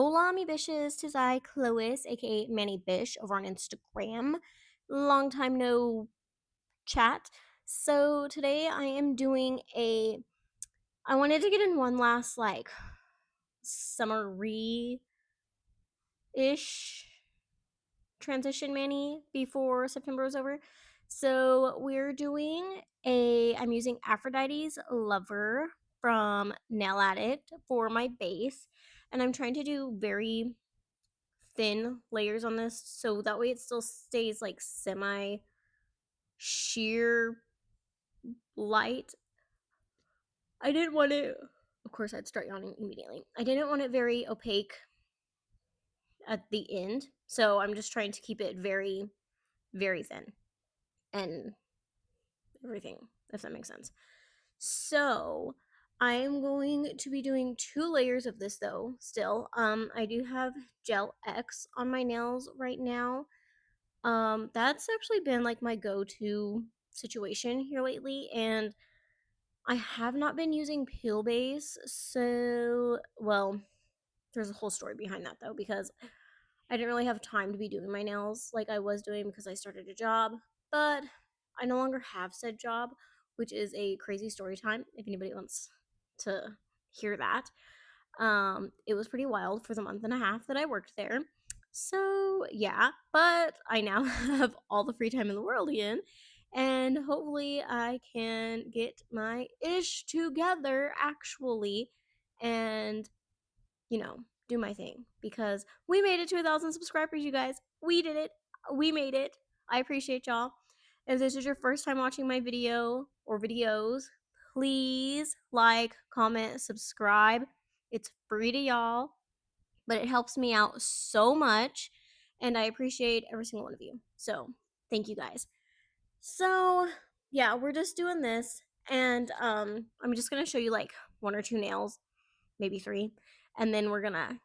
Hola, mi Bishes. Tis I, Chlois, aka Manny Bish, over on Instagram. Long time no chat. So today I am doing a. I wanted to get in one last summery ish transition Manny before September was over. So we're doing a. I'm using Aphrodite's Lover from Nail Addict for my base, and I'm trying to do very thin layers on this so that way it still stays like semi sheer light. I didn't want it, of course, I'd start yawning immediately. I didn't want it very opaque at the end, so I'm just trying to keep it very, very thin and everything, if that makes sense. So I'm going to be doing 2 layers of this though, still. I do have Gel X on my nails right now. That's actually been like my go-to situation here lately, and I have not been using peel base. So, well, there's a whole story behind that though, because I didn't really have time to be doing my nails like I was doing because I started a job, but I no longer have said job, which is a crazy story time if anybody wants to hear that. It was pretty wild for the month and a half that I worked there. So, yeah, but I now have all the free time in the world again, and hopefully I can get my ish together actually and, you know, do my thing because we made it to 1,000 subscribers, you guys. We did it. We made it. I appreciate y'all. If this is your first time watching my video or videos, please like, comment, subscribe. It's free to y'all, but it helps me out so much, and I appreciate every single one of you. So, thank you guys. So, yeah, we're just doing this, and I'm just gonna show you like 1 or 2 nails, maybe 3, and then we're gonna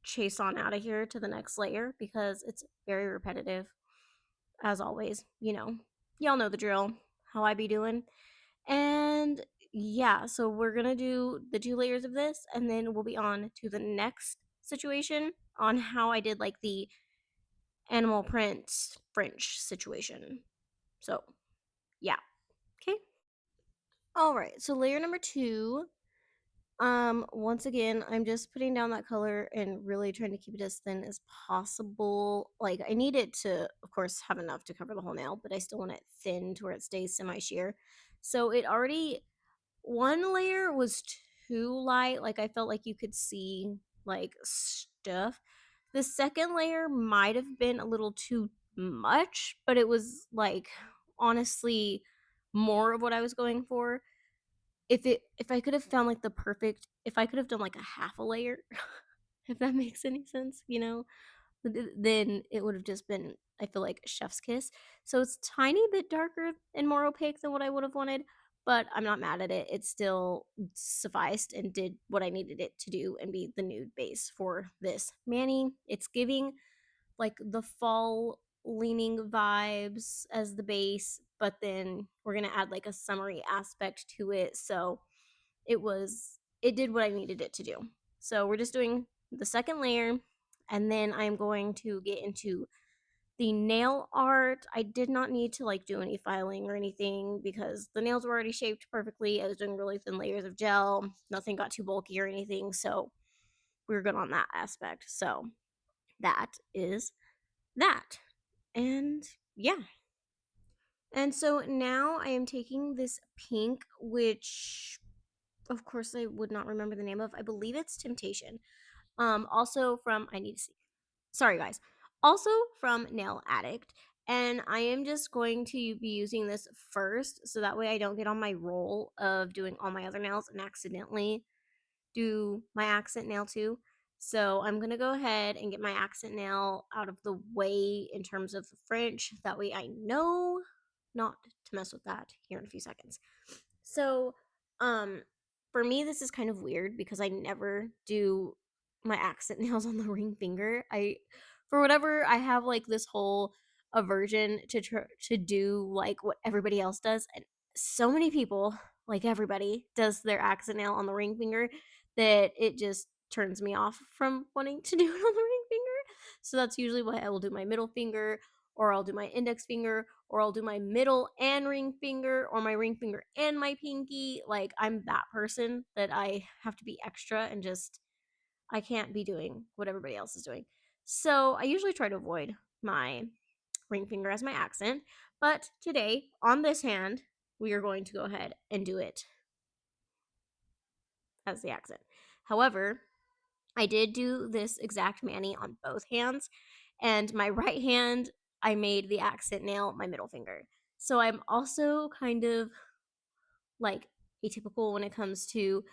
chase on out of here to the next layer because it's very repetitive, as always. Y'all know the drill, how I be doing. And yeah, so we're gonna do the 2 layers of this, and then we'll be on to the next situation on how I did like the animal print French situation. So yeah, okay. All right, so layer number 2. Once again, I'm just putting down that color and really trying to keep it as thin as possible. Like I need it to, of course, have enough to cover the whole nail, but I still want it thin to where it stays semi-sheer. So it already, one layer was too light, like I felt like you could see like stuff. The second layer might have been a little too much, but it was like honestly more of what I was going for. If I could have found like the perfect, if I could have done like a half a layer, if that makes any sense, then it would have just been, I feel like, chef's kiss. So it's tiny bit darker and more opaque than what I would have wanted, but I'm not mad at it. It still sufficed and did what I needed it to do and be the nude base for this Manny. It's giving like the fall leaning vibes as the base, but then we're gonna add like a summery aspect to it. So it did what I needed it to do. So we're just doing the second layer, and then I'm going to get into the nail art. I did not need to like do any filing or anything because the nails were already shaped perfectly. I was doing really thin layers of gel. Nothing got too bulky or anything, so we were good on that aspect. So that is that. And yeah. And so now I am taking this pink, which of course I would not remember the name of. I believe it's Temptation. Also from I need to see. Sorry guys. Also from Nail Addict. And I am just going to be using this first so that way I don't get on my roll of doing all my other nails and accidentally do my accent nail too. So I'm going to go ahead and get my accent nail out of the way in terms of the French. That way I know not to mess with that here in a few seconds. So, um, for me, this is kind of weird because I never do my accent nails on the ring finger. For whatever, I have like this whole aversion to do like what everybody else does, and so many people, like everybody, does their accent nail on the ring finger that it just turns me off from wanting to do it on the ring finger. So that's usually why I will do my middle finger, or I'll do my index finger, or I'll do my middle and ring finger, or my ring finger and my pinky. Like, I'm that person that I have to be extra and just, I can't be doing what everybody else is doing. So I usually try to avoid my ring finger as my accent. But today, on this hand, we are going to go ahead and do it as the accent. However, I did do this exact mani on both hands, and my right hand, I made the accent nail my middle finger. So I'm also kind of like atypical when it comes to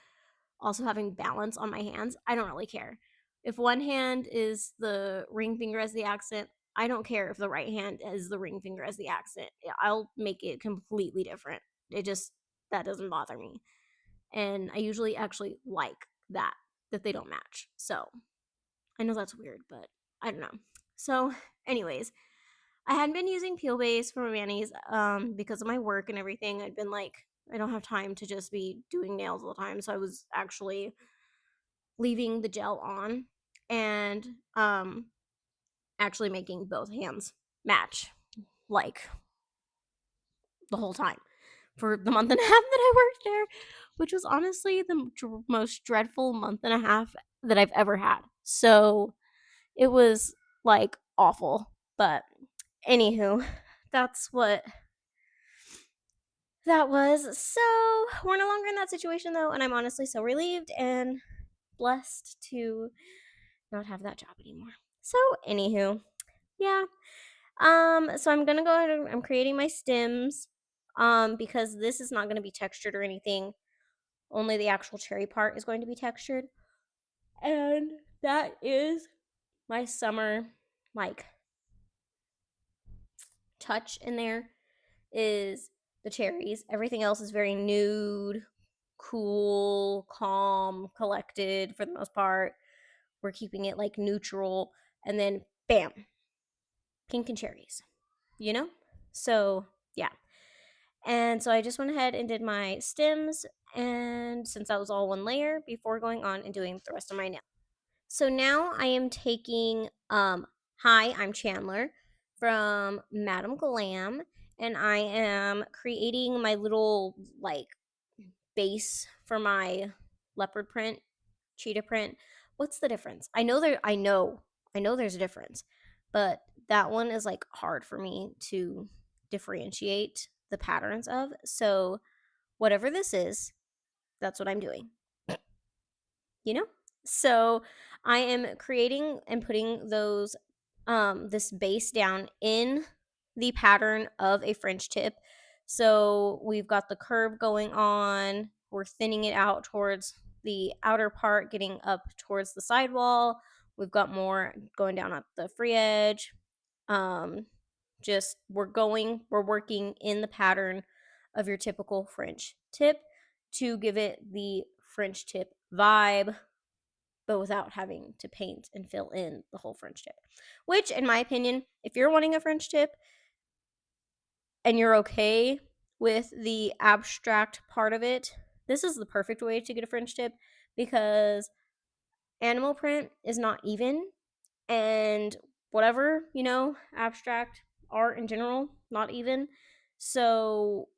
also having balance on my hands. I don't really care. If one hand is the ring finger as the accent, I don't care if the right hand is the ring finger as the accent. I'll make it completely different. It just, that doesn't bother me. And I usually actually like that they don't match. So I know that's weird, but I don't know. So, anyways, I hadn't been using peel base for my manis because of my work and everything. I'd been like, I don't have time to just be doing nails all the time. So I was actually leaving the gel on and actually making both hands match like the whole time for the month and a half that I worked there, which was honestly the most dreadful month and a half that I've ever had. So it was like awful. But anywho, that's what that was. So we're no longer in that situation though, and I'm honestly so relieved and blessed to not have that job anymore. So anywho, yeah. So I'm gonna go ahead and I'm creating my stems. Because this is not gonna be textured or anything. Only the actual cherry part is going to be textured. And that is my summer like touch in there is the cherries. Everything else is very nude, cool, calm, collected for the most part. We're keeping it like neutral. And then bam, pink and cherries, you know? So, yeah. And so I just went ahead and did my stems. And since that was all one layer, before going on and doing the rest of my nail. So now I am taking, hi, I'm Chandler from Madam Glam, and I am creating my little like base for my leopard print, cheetah print. What's the difference? I know there's a difference, but that one is like hard for me to differentiate the patterns of. So whatever this is, that's what I'm doing, you know? So I am creating and putting those this base down in the pattern of a French tip. So we've got the curve going on, we're thinning it out towards the outer part, getting up towards the sidewall. We've got more going down at the free edge. Um just we're working in the pattern of your typical French tip to give it the French tip vibe, but without having to paint and fill in the whole French tip. Which, in my opinion, if you're wanting a French tip and you're okay with the abstract part of it, this is the perfect way to get a French tip because animal print is not even, and whatever, abstract art in general, not even. So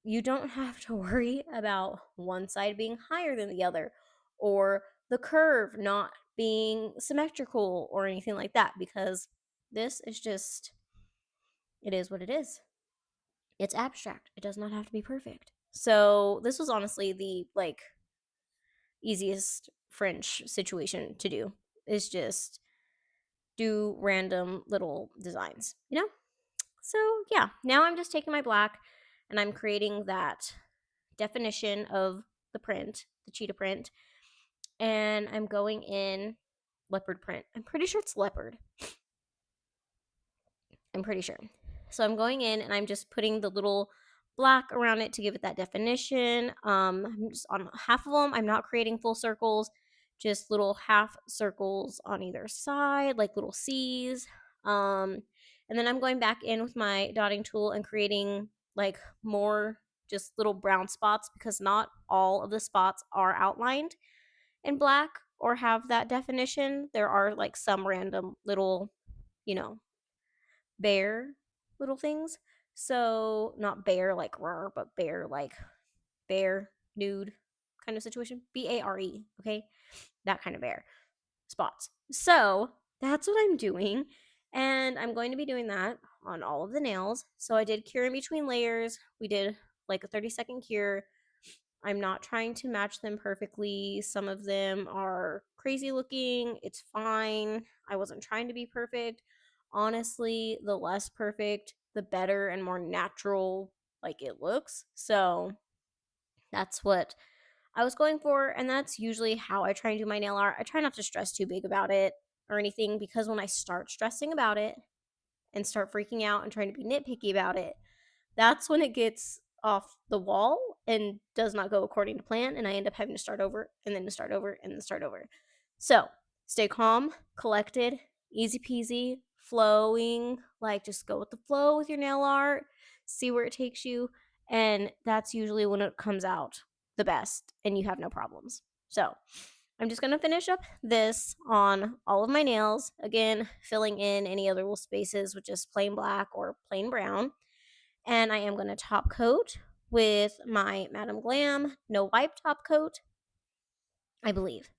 you don't have to worry about one side being higher than the other or the curve not being symmetrical or anything like that because this is just, it is what it is. It's abstract. It does not have to be perfect. So this was honestly the like easiest French situation to do, is just do random little designs, you know? So yeah, now I'm just taking my black and I'm creating that definition of the print, the cheetah print, and I'm going in leopard print. I'm pretty sure it's leopard. I'm pretty sure. So I'm going in and I'm just putting the little black around it to give it that definition. I'm just on half of them. I'm not creating full circles, just little half circles on either side, like little C's. And then I'm going back in with my dotting tool and creating like more just little brown spots because not all of the spots are outlined in black or have that definition. There are like some random little, you know, bare little things. So not bare like rare, but bare like bare nude kind of situation. BARE, okay? That kind of bare spots. So that's what I'm doing. And I'm going to be doing that on all of the nails. So I did cure in between layers. We did like a 30-second cure. I'm not trying to match them perfectly. Some of them are crazy looking. It's fine. I wasn't trying to be perfect. Honestly, the less perfect, the better and more natural like it looks. So that's what I was going for, and that's usually how I try and do my nail art. I try not to stress too big about it or anything, because when I start stressing about it and start freaking out and trying to be nitpicky about it, that's when it gets off the wall and does not go according to plan, and I end up having to start over and then to start over and then start over. So stay calm, collected, easy peasy, flowing, like just go with the flow with your nail art, see where it takes you, and that's usually when it comes out the best and you have no problems. So I'm just going to finish up this on all of my nails, again filling in any other little spaces with just plain black or plain brown. And I am going to top coat with my Madam Glam no wipe top coat, I believe.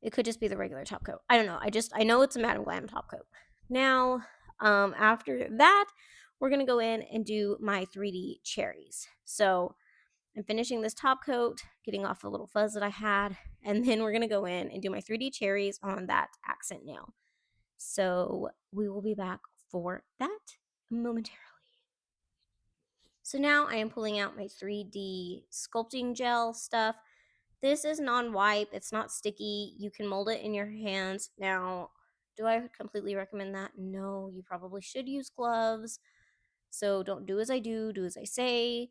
It could just be the regular top coat. I don't know. I know it's a Madam Glam top coat. Now, after that, we're gonna go in and do my 3D cherries. So I'm finishing this top coat, getting off the little fuzz that I had, and then we're gonna go in and do my 3D cherries on that accent nail. So we will be back for that momentarily. So now I am pulling out my 3D sculpting gel stuff. This is non-wipe. It's not sticky. You can mold it in your hands. Now, do I completely recommend that? No, you probably should use gloves. So don't do as I do as I say.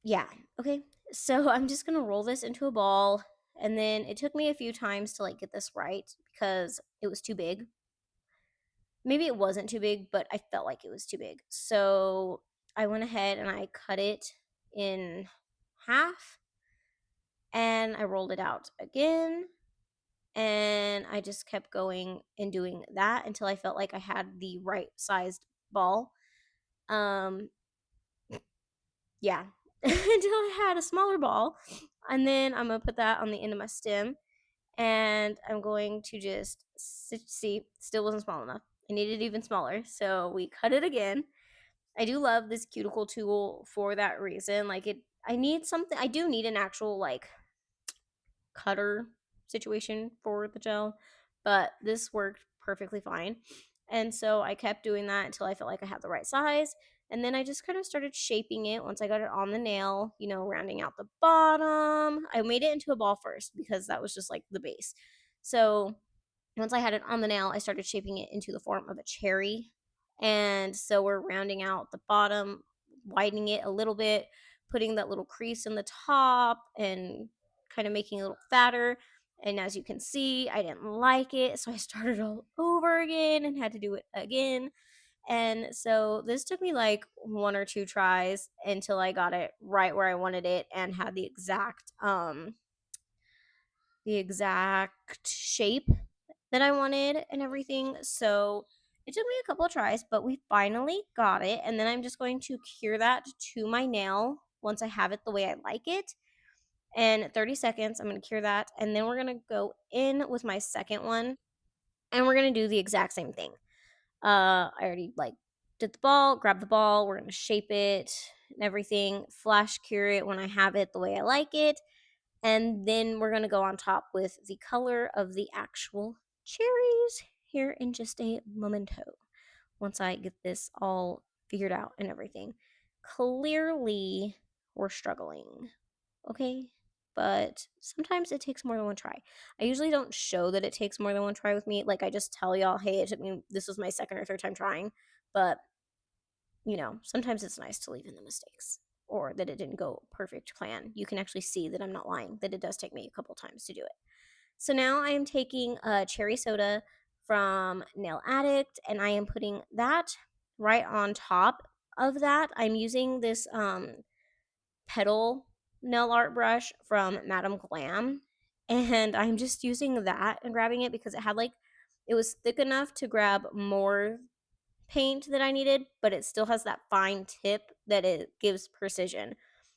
Yeah, okay. So I'm just going to roll this into a ball, and then it took me a few times to like get this right because it was too big. Maybe it wasn't too big, but I felt like it was too big. So I went ahead and I cut it in half, and I rolled it out again, and I just kept going and doing that until I felt like I had the right sized ball. Um yeah, until I had a smaller ball. And then I'm going to put that on the end of my stem, and I'm going to just see, still wasn't small enough. I needed it even smaller. So we cut it again. I do love this cuticle tool for that reason. Like I need something. I do need an actual like cutter situation for the gel, but this worked perfectly fine. And so I kept doing that until I felt like I had the right size. And then I just kind of started shaping it once I got it on the nail, rounding out the bottom. I made it into a ball first because that was just like the base. So once I had it on the nail, I started shaping it into the form of a cherry. And so we're rounding out the bottom, widening it a little bit, putting that little crease in the top, and kind of making it a little fatter. And as you can see, I didn't like it. So I started all over again and had to do it again. And so this took me like one or two tries until I got it right where I wanted it and had the exact shape that I wanted and everything. So it took me a couple of tries, but we finally got it. And then I'm just going to cure that to my nail once I have it the way I like it. And 30 seconds, I'm going to cure that. And then we're going to go in with my second one, and we're going to do the exact same thing. I already like did the ball, grab the ball. We're going to shape it and everything, flash cure it when I have it the way I like it. And then we're going to go on top with the color of the actual cherries here in just a momento, once I get this all figured out and everything. Clearly, we're struggling, okay? But sometimes it takes more than one try. I usually don't show that it takes more than one try with me. Like, I just tell y'all, hey, it took me, this was my second or third time trying. But, sometimes it's nice to leave in the mistakes, or that it didn't go perfect plan. You can actually see that I'm not lying, that it does take me a couple times to do it. So now I am taking a cherry soda from Nail Addict, and I am putting that right on top of that. I'm using this petal nail art brush from Madam Glam, and I'm just using that and grabbing it because it was thick enough to grab more paint that I needed, but it still has that fine tip that it gives precision.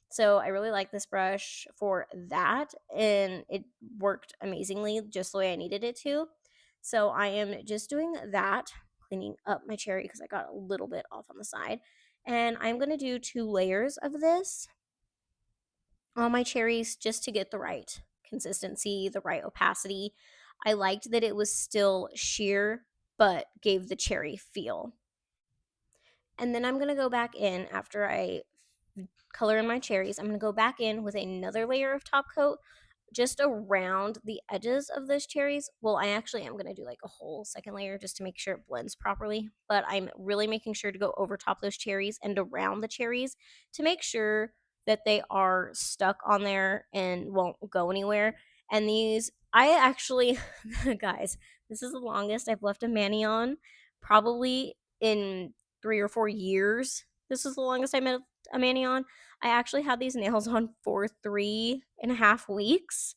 So I really like this brush for that, and it worked amazingly just the way I needed it to. So I am just doing that, cleaning up my cherry because I got a little bit off on the side. And I'm going to do 2 layers of this on my cherries just to get the right consistency, the right opacity. I liked that it was still sheer, but gave the cherry feel. And then I'm going to go back in after I color in my cherries. I'm going to go back in with another layer of top coat just around the edges of those cherries. Well, I actually am going to do like a whole second layer just to make sure it blends properly, but I'm really making sure to go over top those cherries and around the cherries to make sure that they are stuck on there and won't go anywhere. And these, I actually, guys, this is the longest I've left a mani on, probably in 3 or 4 years. This is the longest I met a mani on. I actually had these nails on for 3.5 weeks,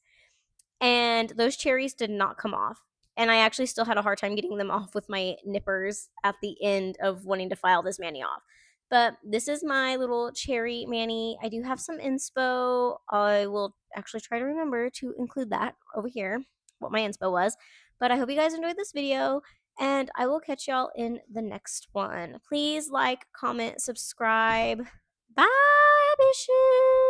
and those cherries did not come off. And I actually still had a hard time getting them off with my nippers at the end of wanting to file this mani off. But this is my little cherry mani. I do have some inspo. I will actually try to remember to include that over here, what my inspo was. But I hope you guys enjoyed this video, and I will catch y'all in the next one. Please like, comment, subscribe. Bye, Bisshhh.